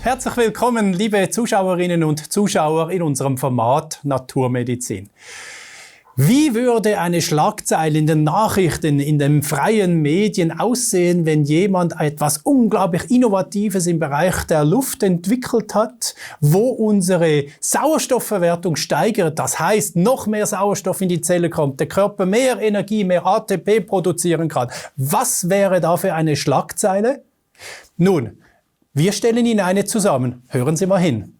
Herzlich willkommen, liebe Zuschauerinnen und Zuschauer in unserem Format Naturmedizin. Wie würde eine Schlagzeile in den Nachrichten, in den freien Medien aussehen, wenn jemand etwas unglaublich Innovatives im Bereich der Luft entwickelt hat, wo unsere Sauerstoffverwertung steigert, das heißt, noch mehr Sauerstoff in die Zelle kommt, der Körper mehr Energie, mehr ATP produzieren kann. Was wäre da für eine Schlagzeile? Nun, wir stellen Ihnen eine zusammen. Hören Sie mal hin.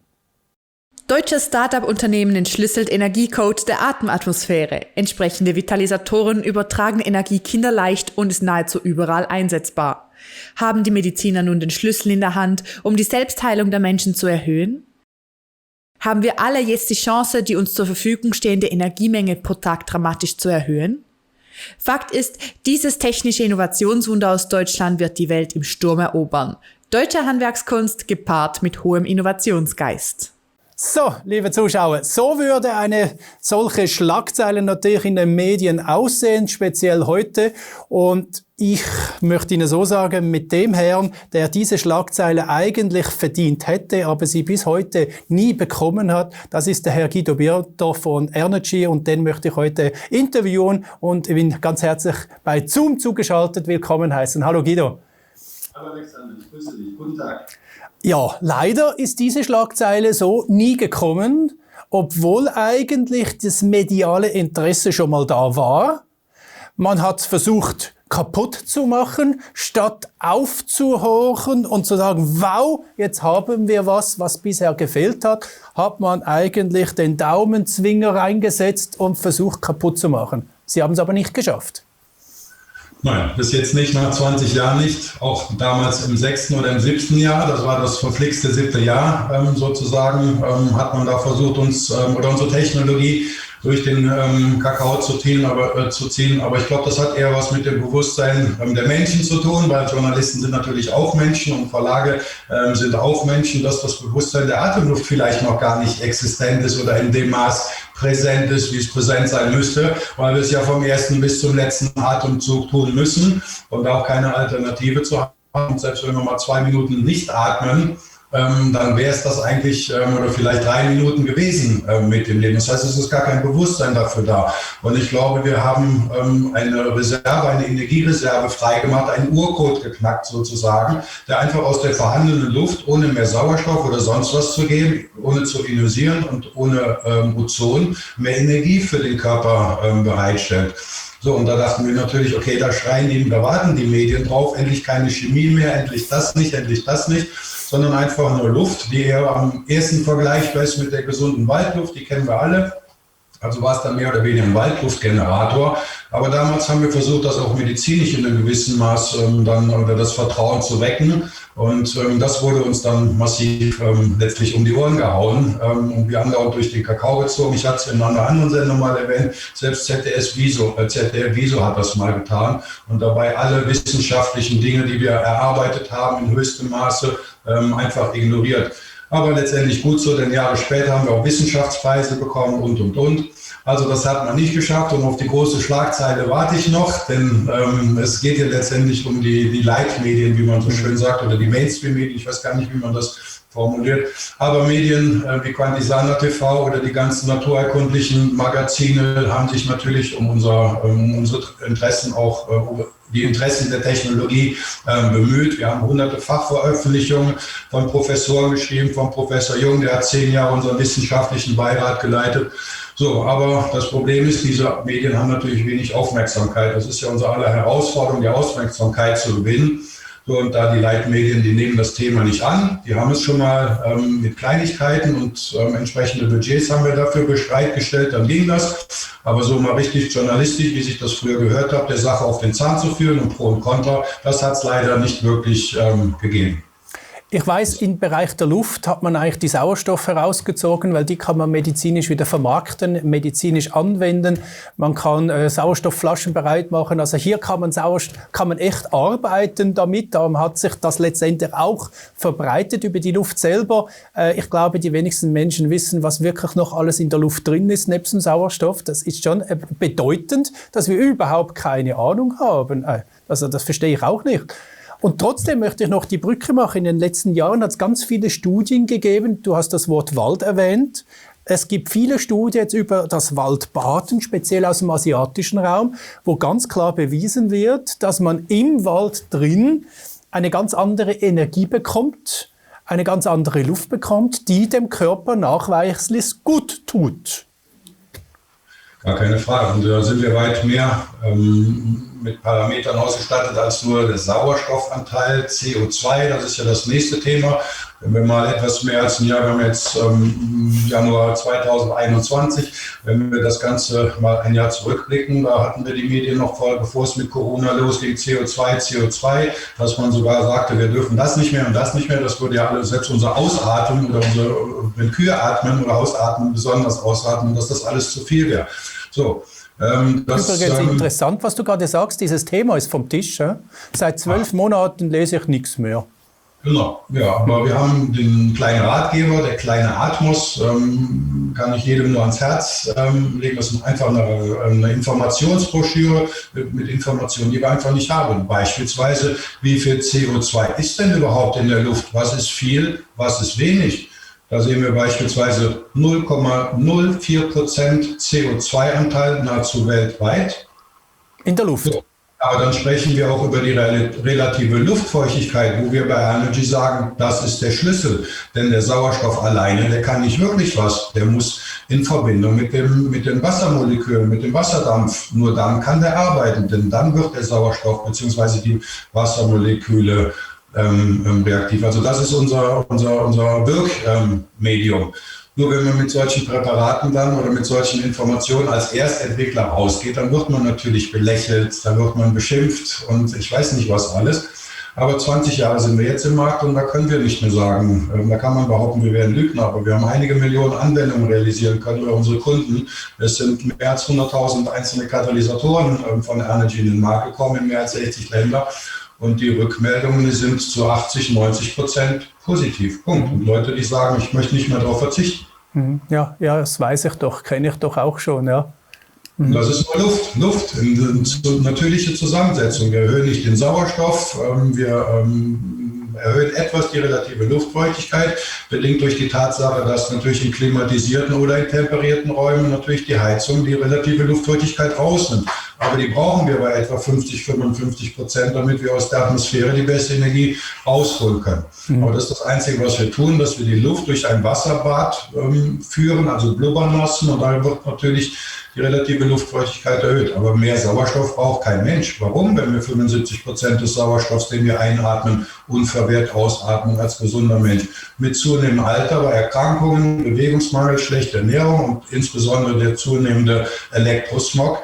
Deutsches Start-up-Unternehmen entschlüsselt Energiecode der Atematmosphäre. Entsprechende Vitalisatoren übertragen Energie kinderleicht und ist nahezu überall einsetzbar. Haben die Mediziner nun den Schlüssel in der Hand, um die Selbstheilung der Menschen zu erhöhen? Haben wir alle jetzt die Chance, die uns zur Verfügung stehende Energiemenge pro Tag dramatisch zu erhöhen? Fakt ist, dieses technische Innovationswunder aus Deutschland wird die Welt im Sturm erobern. Deutsche Handwerkskunst gepaart mit hohem Innovationsgeist. So, liebe Zuschauer, so würde eine solche Schlagzeile natürlich in den Medien aussehen, speziell heute. Und ich möchte Ihnen so sagen, mit dem Herrn, der diese Schlagzeile eigentlich verdient hätte, aber sie bis heute nie bekommen hat, das ist der Herr Guido Birter von Energy, und den möchte ich heute interviewen und ihn ganz herzlich bei Zoom zugeschaltet willkommen heißen. Hallo Guido. Hallo Alexander, ich grüße dich. Guten Tag. Ja, leider ist diese Schlagzeile so nie gekommen, obwohl eigentlich das mediale Interesse schon mal da war. Man hat versucht, kaputt zu machen, statt aufzuhorchen und zu sagen, wow, jetzt haben wir was bisher gefehlt hat, hat man eigentlich den Daumenzwinger reingesetzt und versucht, kaputt zu machen. Sie haben es aber nicht geschafft. Nein, bis jetzt nicht, nach 20 Jahren nicht. Auch damals im 6. oder im 7. Jahr, das war das verflixte 7. Jahr sozusagen, hat man da versucht, uns oder unsere Technologie durch den Kakao zu ziehen. Aber ich glaube, das hat eher was mit dem Bewusstsein der Menschen zu tun, weil Journalisten sind natürlich auch Menschen und Verlage sind auch Menschen, dass das Bewusstsein der Atemluft vielleicht noch gar nicht existent ist oder in dem Maß präsent ist, wie es präsent sein müsste, weil wir es ja vom ersten bis zum letzten Atemzug tun müssen und auch keine Alternative zu haben. Selbst wenn wir mal 2 Minuten nicht atmen, dann wäre es das eigentlich oder vielleicht 3 Minuten gewesen mit dem Leben. Das heißt, es ist gar kein Bewusstsein dafür da. Und ich glaube, wir haben eine Reserve, eine Energiereserve freigemacht, einen Urcode geknackt sozusagen, der einfach aus der vorhandenen Luft, ohne mehr Sauerstoff oder sonst was zu geben, ohne zu ionisieren und ohne Ozon, mehr Energie für den Körper bereitstellt. So, und da dachten wir natürlich, okay, da warten die Medien drauf, endlich keine Chemie mehr, endlich das nicht, sondern einfach nur Luft, die eher am ersten vergleichbar ist mit der gesunden Waldluft, die kennen wir alle. Also war es dann mehr oder weniger ein Waldluftgenerator. Aber damals haben wir versucht, das auch medizinisch in einem gewissen Maß das Vertrauen zu wecken. Und das wurde uns dann massiv letztlich um die Ohren gehauen. Und wir haben da auch durch den Kakao gezogen. Ich hatte es in einer anderen Sendung mal erwähnt. Selbst ZDF Viso hat das mal getan. Und dabei alle wissenschaftlichen Dinge, die wir erarbeitet haben, in höchstem Maße einfach ignoriert. Aber letztendlich gut so, denn Jahre später haben wir auch Wissenschaftspreise bekommen und. Also das hat man nicht geschafft und auf die große Schlagzeile warte ich noch, denn es geht ja letztendlich um die Leitmedien, wie man so schön sagt, oder die Mainstream-Medien, ich weiß gar nicht, wie man das formuliert. Aber Medien wie Quantisana TV oder die ganzen naturerkundlichen Magazine haben sich natürlich um unsere Interessen auch die Interessen der Technologie bemüht. Wir haben hunderte Fachveröffentlichungen von Professoren geschrieben, von Professor Jung, der hat 10 Jahre unseren wissenschaftlichen Beirat geleitet. So, aber das Problem ist, diese Medien haben natürlich wenig Aufmerksamkeit. Das ist ja unsere aller Herausforderung, die Aufmerksamkeit zu gewinnen. So, und da die Leitmedien, die nehmen das Thema nicht an. Die haben es schon mal mit Kleinigkeiten und entsprechende Budgets haben wir dafür bereitgestellt, dann ging das. Aber so mal richtig journalistisch, wie sich das früher gehört hat, der Sache auf den Zahn zu führen und Pro und Contra, das hat es leider nicht wirklich gegeben. Ich weiß, im Bereich der Luft hat man eigentlich die Sauerstoff herausgezogen, weil die kann man medizinisch wieder vermarkten, medizinisch anwenden. Man kann Sauerstoffflaschen bereit machen. Also hier kann man echt arbeiten damit. Darum hat sich das letztendlich auch verbreitet über die Luft selber. Ich glaube, die wenigsten Menschen wissen, was wirklich noch alles in der Luft drin ist, nebst dem Sauerstoff. Das ist schon bedeutend, dass wir überhaupt keine Ahnung haben. Also das verstehe ich auch nicht. Und trotzdem möchte ich noch die Brücke machen. In den letzten Jahren hat es ganz viele Studien gegeben. Du hast das Wort Wald erwähnt. Es gibt viele Studien jetzt über das Waldbaden, speziell aus dem asiatischen Raum, wo ganz klar bewiesen wird, dass man im Wald drin eine ganz andere Energie bekommt, eine ganz andere Luft bekommt, die dem Körper nachweislich gut tut. Gar keine Frage. Und da sind wir weit mehr mit Parametern ausgestattet als nur der Sauerstoffanteil, CO2. Das ist ja das nächste Thema. Wenn wir mal etwas mehr als ein Jahr, wir haben jetzt Januar 2021, wenn wir das Ganze mal ein Jahr zurückblicken, da hatten wir die Medien noch vor, bevor es mit Corona losging, CO2, dass man sogar sagte, wir dürfen das nicht mehr und das nicht mehr. Das wurde ja alles, selbst unser Ausatmen oder wenn Kühe atmen oder ausatmen, besonders ausatmen, dass das alles zu viel wäre. So. Übrigens interessant, was du gerade sagst, dieses Thema ist vom Tisch. Seit 12 Monaten lese ich nichts mehr. Genau, ja, aber wir haben den kleinen Ratgeber, der kleine Atmos, kann ich jedem nur ans Herz legen. Das ist einfach eine Informationsbroschüre mit Informationen, die wir einfach nicht haben. Beispielsweise, wie viel CO2 ist denn überhaupt in der Luft? Was ist viel, was ist wenig? Da sehen wir beispielsweise 0,04% CO2-Anteil nahezu weltweit. In der Luft. So. Aber dann sprechen wir auch über die relative Luftfeuchtigkeit, wo wir bei Energy sagen, das ist der Schlüssel. Denn der Sauerstoff alleine, der kann nicht wirklich was. Der muss in Verbindung mit den Wassermolekülen, mit dem Wasserdampf. Nur dann kann der arbeiten, denn dann wird der Sauerstoff bzw. die Wassermoleküle reaktiv. Also das ist unser Wirkmedium. Nur wenn man mit solchen Präparaten dann oder mit solchen Informationen als Erstentwickler rausgeht, dann wird man natürlich belächelt, dann wird man beschimpft und ich weiß nicht was alles. Aber 20 Jahre sind wir jetzt im Markt und da können wir nicht mehr sagen, da kann man behaupten, wir wären Lügner, aber wir haben einige Millionen Anwendungen realisieren können über unsere Kunden. Es sind mehr als 100.000 einzelne Katalysatoren von Energy in den Markt gekommen in mehr als 60 Länder. Und die Rückmeldungen sind zu 80-90% positiv. Punkt. Und Leute, die sagen, ich möchte nicht mehr darauf verzichten. Ja, das weiß ich doch, kenne ich doch auch schon, ja. Das ist nur Luft, eine natürliche Zusammensetzung. Wir erhöhen nicht den Sauerstoff, wir erhöhen etwas die relative Luftfeuchtigkeit, bedingt durch die Tatsache, dass natürlich in klimatisierten oder in temperierten Räumen natürlich die Heizung die relative Luftfeuchtigkeit rausnimmt. Aber die brauchen wir bei etwa 50-55%, damit wir aus der Atmosphäre die beste Energie rausholen können. Aber das ist das Einzige, was wir tun, dass wir die Luft durch ein Wasserbad führen, also blubbern lassen und dann wird natürlich die relative Luftfeuchtigkeit erhöht. Aber mehr Sauerstoff braucht kein Mensch. Warum? Wenn wir 75% des Sauerstoffs, den wir einatmen, unverwehrt ausatmen als gesunder Mensch. Mit zunehmendem Alter, bei Erkrankungen, Bewegungsmangel, schlechte Ernährung und insbesondere der zunehmende Elektrosmog,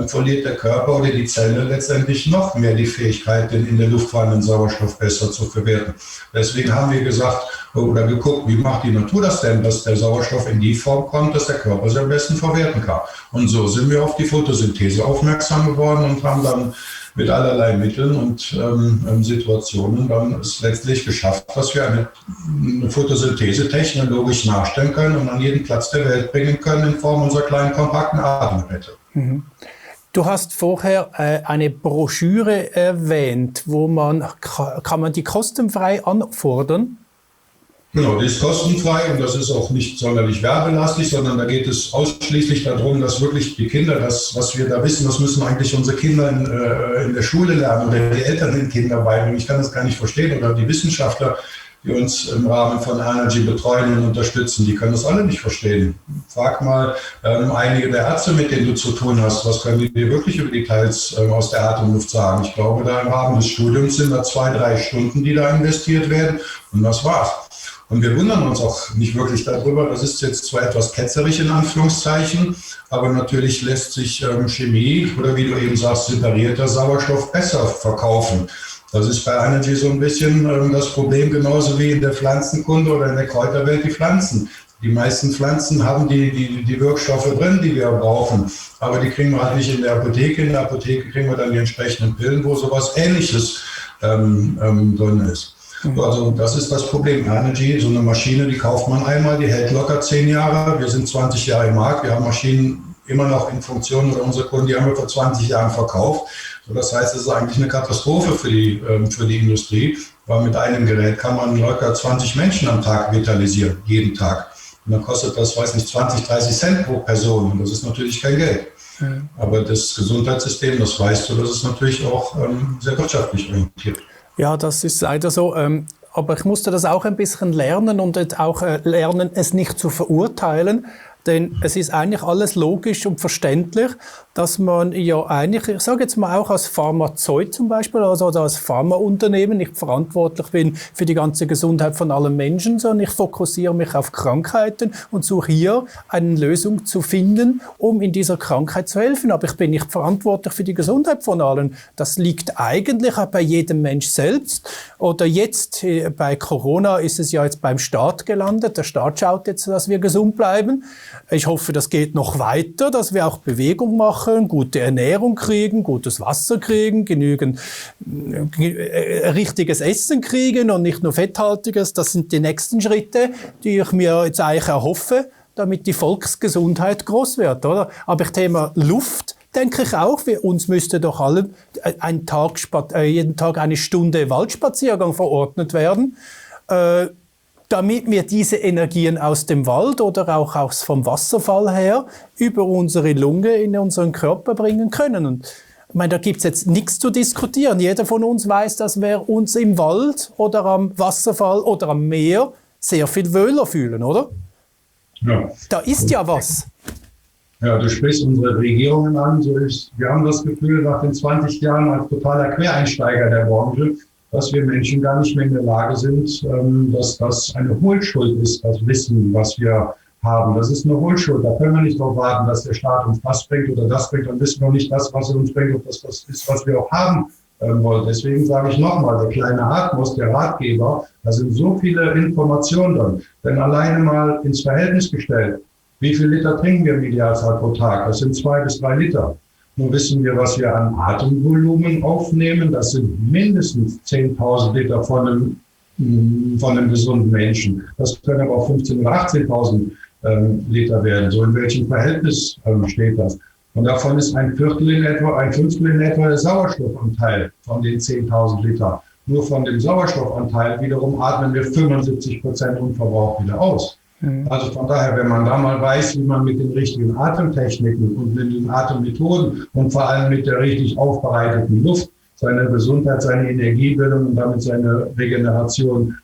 verliert der Körper oder die Zelle letztendlich noch mehr die Fähigkeit, den in der Luft vorhandenen Sauerstoff besser zu verwerten. Deswegen haben wir gesagt oder geguckt, wie macht die Natur das denn, dass der Sauerstoff in die Form kommt, dass der Körper sie am besten verwerten kann. Und so sind wir auf die Photosynthese aufmerksam geworden und haben dann mit allerlei Mitteln und Situationen dann es letztlich geschafft, dass wir eine Photosynthese technologisch nachstellen können und an jeden Platz der Welt bringen können in Form unserer kleinen, kompakten Atemgeräte. Du hast vorher eine Broschüre erwähnt, wo kann man die kostenfrei anfordern? Genau, die ist kostenfrei und das ist auch nicht sonderlich werbelastig, sondern da geht es ausschließlich darum, dass wirklich die Kinder, das, was wir da wissen, das müssen eigentlich unsere Kinder in der Schule lernen oder die Eltern den Kindern beibringen. Ich kann das gar nicht verstehen oder die Wissenschaftler, die uns im Rahmen von Energy betreuen und unterstützen, die können das alle nicht verstehen. Frag mal einige der Ärzte, mit denen du zu tun hast, was können die dir wirklich über Details aus der Atemluft sagen? Ich glaube, da im Rahmen des Studiums sind da 2-3 Stunden, die da investiert werden und das war's. Und wir wundern uns auch nicht wirklich darüber. Das ist jetzt zwar etwas ketzerisch in Anführungszeichen, aber natürlich lässt sich Chemie oder wie du eben sagst, separierter Sauerstoff besser verkaufen. Das ist bei Energy so ein bisschen das Problem, genauso wie in der Pflanzenkunde oder in der Kräuterwelt die Pflanzen. Die meisten Pflanzen haben die Wirkstoffe drin, die wir brauchen, aber die kriegen wir halt nicht in der Apotheke. In der Apotheke kriegen wir dann die entsprechenden Pillen, wo sowas Ähnliches drin ist. Also das ist das Problem. Energy, so eine Maschine, die kauft man einmal, die hält locker 10 Jahre. Wir sind 20 Jahre im Markt, wir haben Maschinen immer noch in Funktion oder unsere Kunden, die haben wir vor 20 Jahren verkauft. Das heißt, es ist eigentlich eine Katastrophe für die Industrie, weil mit einem Gerät kann man locker 20 Menschen am Tag vitalisieren, jeden Tag. Und dann kostet das, 20, 30 Cent pro Person. Und das ist natürlich kein Geld. Aber das Gesundheitssystem, das weißt du, das ist natürlich auch sehr wirtschaftlich orientiert. Ja, das ist leider so. Aber ich musste das auch ein bisschen lernen und auch lernen, es nicht zu verurteilen. Denn es ist eigentlich alles logisch und verständlich, dass man ja eigentlich, ich sage jetzt mal auch als Pharmazeut zum Beispiel, also als Pharmaunternehmen, nicht verantwortlich bin für die ganze Gesundheit von allen Menschen, sondern ich fokussiere mich auf Krankheiten und suche hier eine Lösung zu finden, um in dieser Krankheit zu helfen. Aber ich bin nicht verantwortlich für die Gesundheit von allen. Das liegt eigentlich auch bei jedem Mensch selbst. Oder jetzt bei Corona ist es ja jetzt beim Staat gelandet. Der Staat schaut jetzt, dass wir gesund bleiben. Ich hoffe, das geht noch weiter, dass wir auch Bewegung machen, gute Ernährung kriegen, gutes Wasser kriegen, genügend richtiges Essen kriegen und nicht nur fetthaltiges. Das sind die nächsten Schritte, die ich mir jetzt eigentlich erhoffe, damit die Volksgesundheit groß wird, oder? Aber Thema Luft, denke ich auch, für uns müsste doch allen jeden Tag eine Stunde Waldspaziergang verordnet werden, damit wir diese Energien aus dem Wald oder auch vom Wasserfall her über unsere Lunge in unseren Körper bringen können. Und ich meine, da gibt's jetzt nichts zu diskutieren. Jeder von uns weiß, dass wir uns im Wald oder am Wasserfall oder am Meer sehr viel wohler fühlen, oder? Ja. Da ist ja was. Ja, du sprichst unsere Regierungen an. Wir haben das Gefühl, nach den 20 Jahren als totaler Quereinsteiger der Branche, dass wir Menschen gar nicht mehr in der Lage sind, dass das eine Hohlschuld ist, das Wissen, was wir haben. Das ist eine Hohlschuld. Da können wir nicht darauf warten, dass der Staat uns das bringt oder das bringt. Dann wissen wir nicht das, was er uns bringt, ob das das ist, was wir auch haben wollen. Deswegen sage ich nochmal, der kleine Atmos, der Ratgeber, da sind so viele Informationen drin. Denn alleine mal ins Verhältnis gestellt, wie viel Liter trinken wir im Idealfall pro Tag? Das sind 2 bis 3 Liter. Nun wissen wir, was wir an Atemvolumen aufnehmen. Das sind mindestens 10.000 Liter von einem gesunden Menschen. Das können aber auch 15.000 oder 18.000 Liter werden. So in welchem Verhältnis steht das? Und davon ist ein Fünftel in etwa der Sauerstoffanteil von den 10.000 Liter. Nur von dem Sauerstoffanteil wiederum atmen wir 75% unverbraucht wieder aus. Also von daher, wenn man da mal weiß, wie man mit den richtigen Atemtechniken und mit den Atemmethoden und vor allem mit der richtig aufbereiteten Luft seine Gesundheit, seine Energiebildung und damit seine Regeneration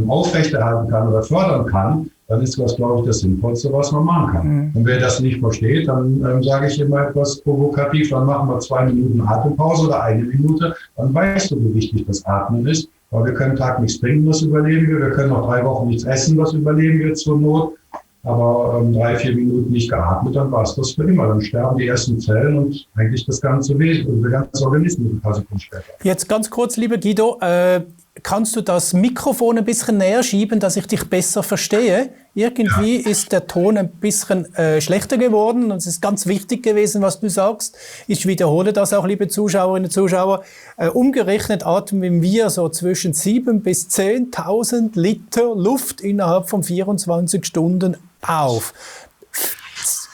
aufrechterhalten kann oder fördern kann, dann ist das, glaube ich, das Sinnvollste, was man machen kann. Und wer das nicht versteht, dann sage ich immer etwas provokativ, dann machen wir 2 Minuten Atempause oder 1 Minute, dann weißt du, wie wichtig das Atmen ist. Aber wir können Tag nichts trinken, was überleben wir. Wir können auch 3 Wochen nichts essen, was überleben wir zur Not. Aber 3-4 Minuten nicht geatmet, dann war es das für immer. Dann sterben die ersten Zellen und eigentlich das ganze Wesen und der ganze Organismus ein paar Sekunden später. Jetzt ganz kurz, lieber Guido, kannst du das Mikrofon ein bisschen näher schieben, dass ich dich besser verstehe? Irgendwie ist der Ton ein bisschen schlechter geworden und es ist ganz wichtig gewesen, was du sagst. Ich wiederhole das auch, liebe Zuschauerinnen und Zuschauer. Umgerechnet atmen wir so zwischen 7.000 bis 10.000 Liter Luft innerhalb von 24 Stunden auf.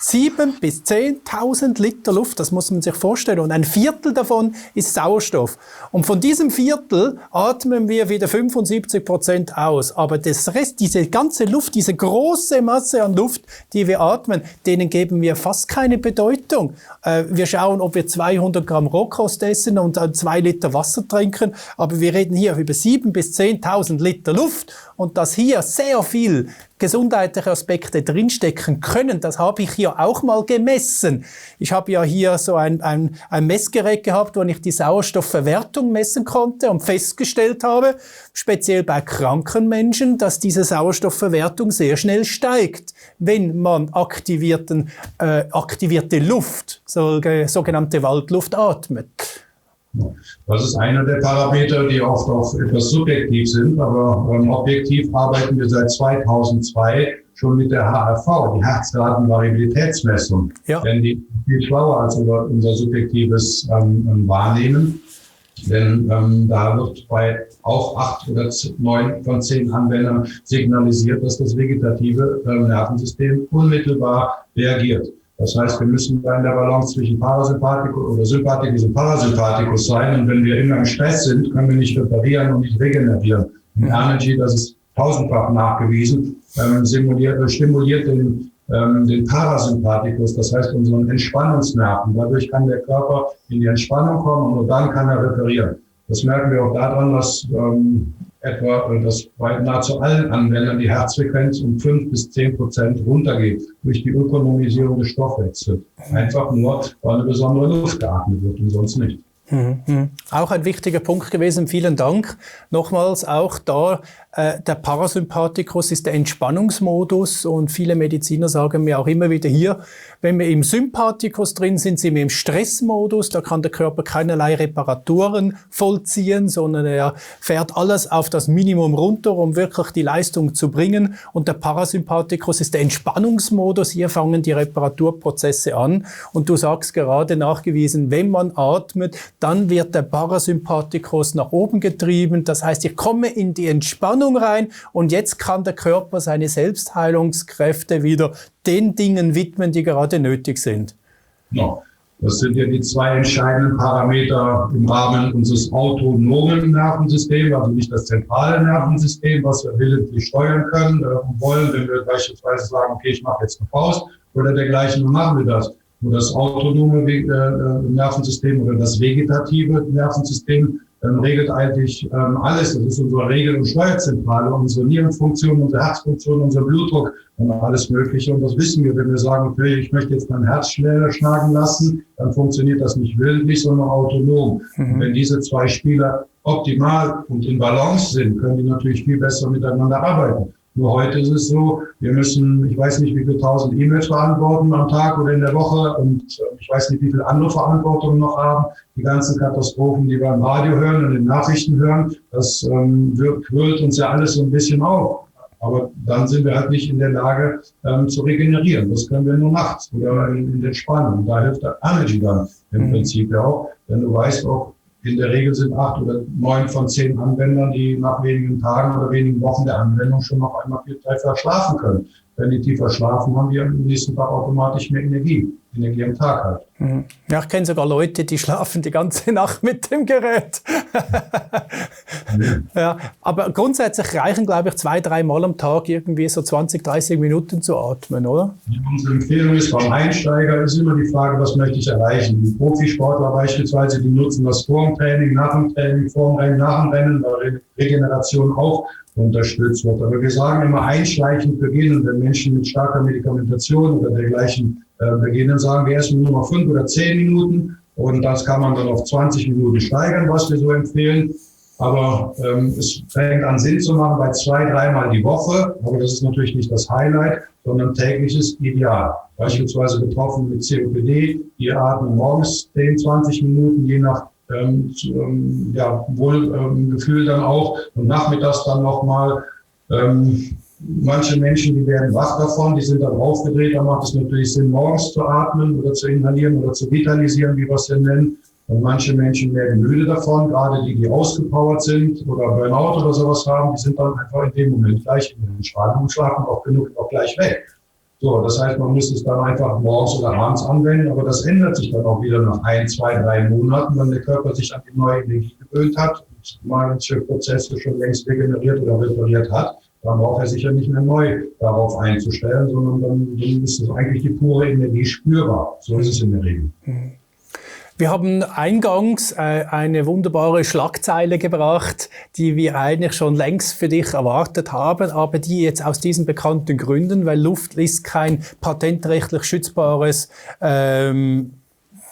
7.000 bis 10.000 Liter Luft, das muss man sich vorstellen. Und ein Viertel davon ist Sauerstoff. Und von diesem Viertel atmen wir wieder 75% aus. Aber das Rest, diese ganze Luft, diese große Masse an Luft, die wir atmen, denen geben wir fast keine Bedeutung. Wir schauen, ob wir 200 Gramm Rohkost essen und 2 Liter Wasser trinken. Aber wir reden hier über 7.000 bis 10.000 Liter Luft. Und dass hier sehr viel gesundheitliche Aspekte drinstecken können, das habe ich hier auch mal gemessen. Ich habe ja hier so ein Messgerät gehabt, wo ich die Sauerstoffverwertung messen konnte und festgestellt habe, speziell bei kranken Menschen, dass diese Sauerstoffverwertung sehr schnell steigt, wenn man aktivierte Luft, sogenannte Waldluft atmet. Das ist einer der Parameter, die oft auch etwas subjektiv sind, aber objektiv arbeiten wir seit 2002 schon mit der HRV, die Herzratenvariabilitätsmessung. Ja. Denn die ist viel schlauer als unser subjektives Wahrnehmen. Denn da wird bei auch 8 oder 9 von 10 Anwendern signalisiert, dass das vegetative Nervensystem unmittelbar reagiert. Das heißt, wir müssen da in der Balance zwischen Parasympathikus oder Sympathikus und Parasympathikus sein. Und wenn wir immer im Stress sind, können wir nicht reparieren und nicht regenerieren. Und Energy, das ist tausendfach nachgewiesen, stimuliert den Parasympathikus, das heißt unseren Entspannungsnerven. Dadurch kann der Körper in die Entspannung kommen und nur dann kann er reparieren. Das merken wir auch daran, dass dass bei nahezu allen Anwendern die Herzfrequenz um 5-10% runtergeht durch die Ökonomisierung des Stoffwechsels. Einfach nur, weil eine besondere Luft geatmet wird und sonst nicht. Auch ein wichtiger Punkt gewesen. Vielen Dank. Nochmals auch da, der Parasympathikus ist der Entspannungsmodus und viele Mediziner sagen mir auch immer wieder hier, wenn wir im Sympathikus drin sind, sind wir im Stressmodus. Da kann der Körper keinerlei Reparaturen vollziehen, sondern er fährt alles auf das Minimum runter, um wirklich die Leistung zu bringen. Und der Parasympathikus ist der Entspannungsmodus. Hier fangen die Reparaturprozesse an. Und du sagst gerade nachgewiesen, wenn man atmet, dann wird der Parasympathikus nach oben getrieben. Das heißt, ich komme in die Entspannung rein und jetzt kann der Körper seine Selbstheilungskräfte wieder den Dingen widmen, die gerade nötig sind. Ja, das sind ja die zwei entscheidenden Parameter im Rahmen unseres autonomen Nervensystems, also nicht das zentrale Nervensystem, was wir willentlich steuern können und wollen, wenn wir beispielsweise sagen, okay, ich mache jetzt eine Pause oder dergleichen, dann machen wir das. Nur das autonome Nervensystem oder das vegetative Nervensystem regelt eigentlich alles. Das ist unsere Regel- und Steuerzentrale, unsere Nierenfunktion, unsere Herzfunktion, unser Blutdruck und alles Mögliche. Und das wissen wir, wenn wir sagen, okay, ich möchte jetzt mein Herz schneller schlagen lassen, dann funktioniert das nicht willentlich, sondern autonom. Und wenn diese zwei Spieler optimal und in Balance sind, können die natürlich viel besser miteinander arbeiten. Nur heute ist es so, wir müssen, ich weiß nicht, wie viele 1000 E-Mails beantworten am Tag oder in der Woche und ich weiß nicht, wie viele andere Verantwortungen noch haben. Die ganzen Katastrophen, die wir im Radio hören und in den Nachrichten hören, das quirlt uns ja alles so ein bisschen auf. Aber dann sind wir halt nicht in der Lage zu regenerieren. Das können wir nur nachts oder in der Entspannung. Da hilft der Energy dann im Prinzip ja auch, denn du weißt auch, in der Regel sind 8 oder 9 von 10 Anwendern, die nach wenigen Tagen oder wenigen Wochen der Anwendung schon noch einmal viel tiefer schlafen können. Wenn die tiefer schlafen, haben wir am nächsten Tag automatisch mehr Energie am Tag halt. Ja, ich kenne sogar Leute, die schlafen die ganze Nacht mit dem Gerät. Ja, aber grundsätzlich reichen, glaube ich, 2-3 Mal am Tag irgendwie so 20-30 Minuten zu atmen, oder? Unsere Empfehlung ist, beim Einsteiger ist immer die Frage, was möchte ich erreichen? Die Profisportler beispielsweise, die nutzen das vor dem Training, nach dem Training, vor dem Rennen, nach dem Rennen, weil Regeneration auch unterstützt wird. Aber wir sagen immer einschleichend beginnen, wenn Menschen mit starker Medikamentation oder dergleichen beginnen, sagen wir erstmal nur noch 5 oder 10 Minuten und das kann man dann auf 20 Minuten steigern, was wir so empfehlen. Aber es fängt an Sinn zu machen bei 2-3 Mal die Woche, aber das ist natürlich nicht das Highlight, sondern täglich ist ideal. Beispielsweise Betroffene mit COPD, die atmen morgens 10-20 Minuten, je nach Wohlgefühl dann auch und nachmittags dann nochmal. Manche Menschen, die werden wach davon, die sind dann aufgedreht, da macht es natürlich Sinn, morgens zu atmen oder zu inhalieren oder zu vitalisieren, wie wir es denn nennen. Und manche Menschen werden müde davon, gerade die ausgepowert sind oder Burnout oder sowas haben, die sind dann einfach in dem Moment gleich in den Entspannung und schlafen auch genug auch gleich weg. So, das heißt, man muss es dann einfach morgens oder abends anwenden, aber das ändert sich dann auch wieder nach 1, 2, 3 Monaten, wenn der Körper sich an die neue Energie gewöhnt hat und manche Prozesse schon längst regeneriert oder repariert hat. Dann braucht er sich ja nicht mehr neu darauf einzustellen, sondern dann ist es eigentlich die pure Energie spürbar. So ist es in der Regel. Wir haben eingangs eine wunderbare Schlagzeile gebracht, die wir eigentlich schon längst für dich erwartet haben, aber die jetzt aus diesen bekannten Gründen, weil Luft ist kein patentrechtlich schützbares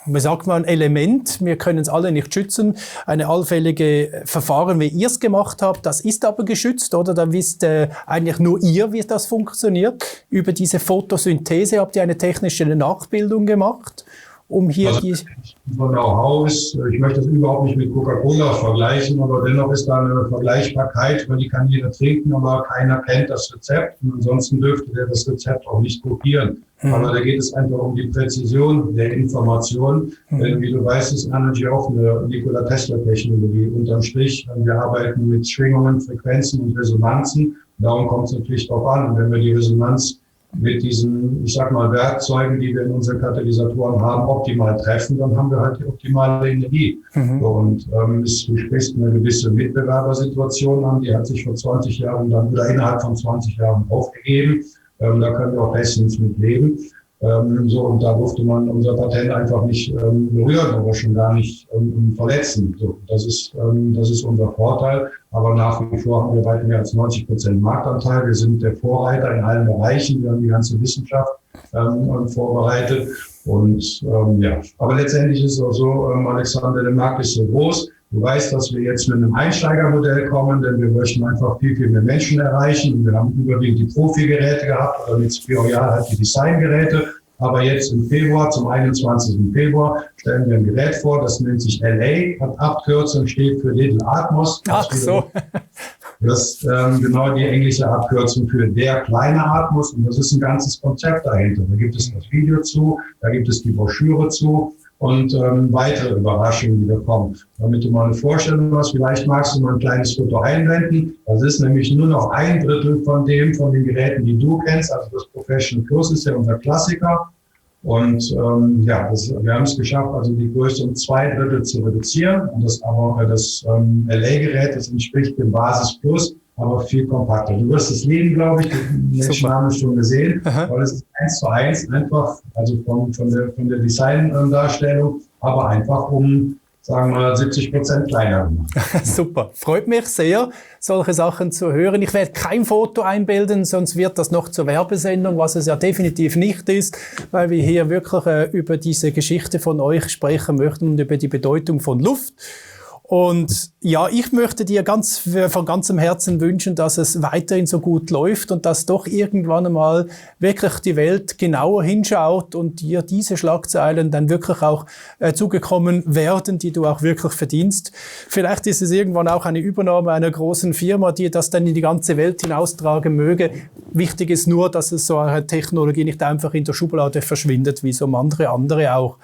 wie sagt man, Element. Wir können es alle nicht schützen. Eine allfällige Verfahren, wie ihr es gemacht habt, das ist aber geschützt, oder? Da wisst eigentlich nur ihr, wie das funktioniert. Über diese Photosynthese habt ihr eine technische Nachbildung gemacht, um hier Von Know-how ist, ich möchte das überhaupt nicht mit Coca-Cola vergleichen, aber dennoch ist da eine Vergleichbarkeit, weil die kann jeder trinken, aber keiner kennt das Rezept. Und ansonsten dürfte der das Rezept auch nicht kopieren. Aber da geht es einfach um die Präzision der Information. Denn wie du weißt, ist Energy auch eine Nikola-Tesla-Technologie. Unterm Strich, wir arbeiten mit Schwingungen, Frequenzen und Resonanzen. Darum kommt es natürlich darauf an. Und wenn wir die Resonanz mit diesen, ich sag mal, Werkzeugen, die wir in unseren Katalysatoren haben, optimal treffen, dann haben wir halt die optimale Energie. Und du sprichst eine gewisse Mitbewerbersituation an, die hat sich vor 20 Jahren dann oder innerhalb von 20 Jahren aufgegeben. Da können wir auch bestens mit leben. Und da durfte man unser Patent einfach nicht berühren oder schon gar nicht verletzen. So, das ist unser Vorteil. Aber nach wie vor haben wir weit mehr als 90% Marktanteil. Wir sind der Vorreiter in allen Bereichen. Wir haben die ganze Wissenschaft vorbereitet. Und aber letztendlich ist es auch so, Alexander, der Markt ist so groß. Du weißt, dass wir jetzt mit einem Einsteigermodell kommen, denn wir möchten einfach viel, viel mehr Menschen erreichen. Und wir haben überwiegend die Profi-Geräte gehabt, oder mit Spiroial halt die Designgeräte. Aber jetzt im Februar, zum 21. Februar, stellen wir ein Gerät vor, das nennt sich LA, hat Abkürzung, steht für Little Atmos. Ach so. Das ist genau die englische Abkürzung für der kleine Atmos. Und das ist ein ganzes Konzept dahinter. Da gibt es das Video zu, da gibt es die Broschüre zu. Und weitere Überraschungen, die da kommen. Damit du mal eine Vorstellung hast, vielleicht magst du mal ein kleines Foto einblenden. Das ist nämlich nur noch 1/3 von den Geräten, die du kennst. Also das Professional Plus ist ja unser Klassiker. Und wir haben es geschafft, also die Größe um 2/3 zu reduzieren. Und das LA-Gerät, das entspricht dem Basis Plus, aber viel kompakter. Du wirst es lieben, glaube ich. Die Menschen haben es schon gesehen, weil es ist 1:1 einfach, also von der Design-Darstellung, aber einfach sagen wir 70% kleiner gemacht. Super, freut mich sehr, solche Sachen zu hören. Ich werde kein Foto einbilden, sonst wird das noch zur Werbesendung, was es ja definitiv nicht ist, weil wir hier wirklich über diese Geschichte von euch sprechen möchten und über die Bedeutung von Luft. Und ja, ich möchte dir von ganzem Herzen wünschen, dass es weiterhin so gut läuft und dass doch irgendwann einmal wirklich die Welt genauer hinschaut und dir diese Schlagzeilen dann wirklich auch zugekommen werden, die du auch wirklich verdienst. Vielleicht ist es irgendwann auch eine Übernahme einer großen Firma, die das dann in die ganze Welt hinaustragen möge. Wichtig ist nur, dass es so eine Technologie nicht einfach in der Schublade verschwindet, wie so manche andere auch.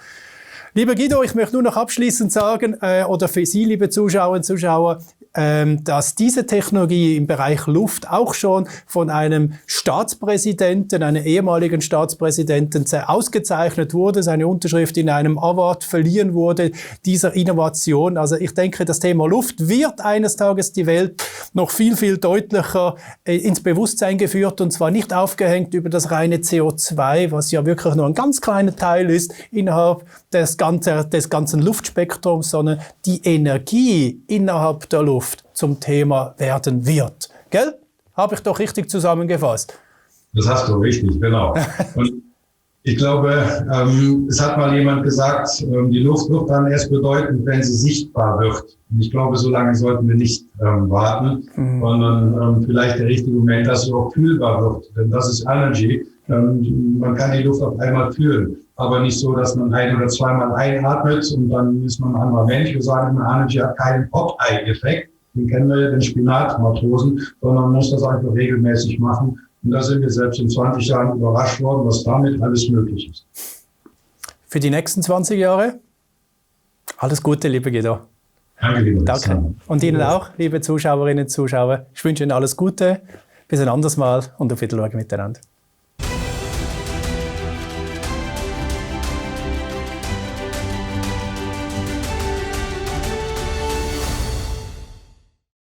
Lieber Guido, ich möchte nur noch abschließend sagen, oder für Sie, liebe Zuschauerinnen und Zuschauer, dass diese Technologie im Bereich Luft auch schon von einem Staatspräsidenten, einem ehemaligen Staatspräsidenten, ausgezeichnet wurde, seine Unterschrift in einem Award verliehen wurde, dieser Innovation. Also ich denke, das Thema Luft wird eines Tages die Welt noch viel, viel deutlicher ins Bewusstsein geführt, und zwar nicht aufgehängt über das reine CO2, was ja wirklich nur ein ganz kleiner Teil ist innerhalb des ganzen Luftspektrums, sondern die Energie innerhalb der Luft zum Thema werden wird. Gell? Habe ich doch richtig zusammengefasst. Das hast du richtig, genau. Und ich glaube, es hat mal jemand gesagt, die Luft wird dann erst bedeutend, wenn sie sichtbar wird. Und ich glaube, so lange sollten wir nicht warten, sondern vielleicht der richtige Moment, dass sie auch fühlbar wird. Denn das ist Energy. Man kann die Luft auf einmal fühlen, aber nicht so, dass man ein- oder zweimal einatmet und dann ist man ein anderer Mensch. Wir sagen immer, Energy hat keinen Popeye-Effekt. Den kennen wir, den Spinatmatrosen, sondern man muss das einfach regelmäßig machen. Und da sind wir selbst in 20 Jahren überrascht worden, was damit alles möglich ist. Für die nächsten 20 Jahre alles Gute, lieber Guido. Danke, lieber Danke. Und Ihnen auch, liebe Zuschauerinnen und Zuschauer. Ich wünsche Ihnen alles Gute. Bis ein anderes Mal und auf Wiedersehen miteinander.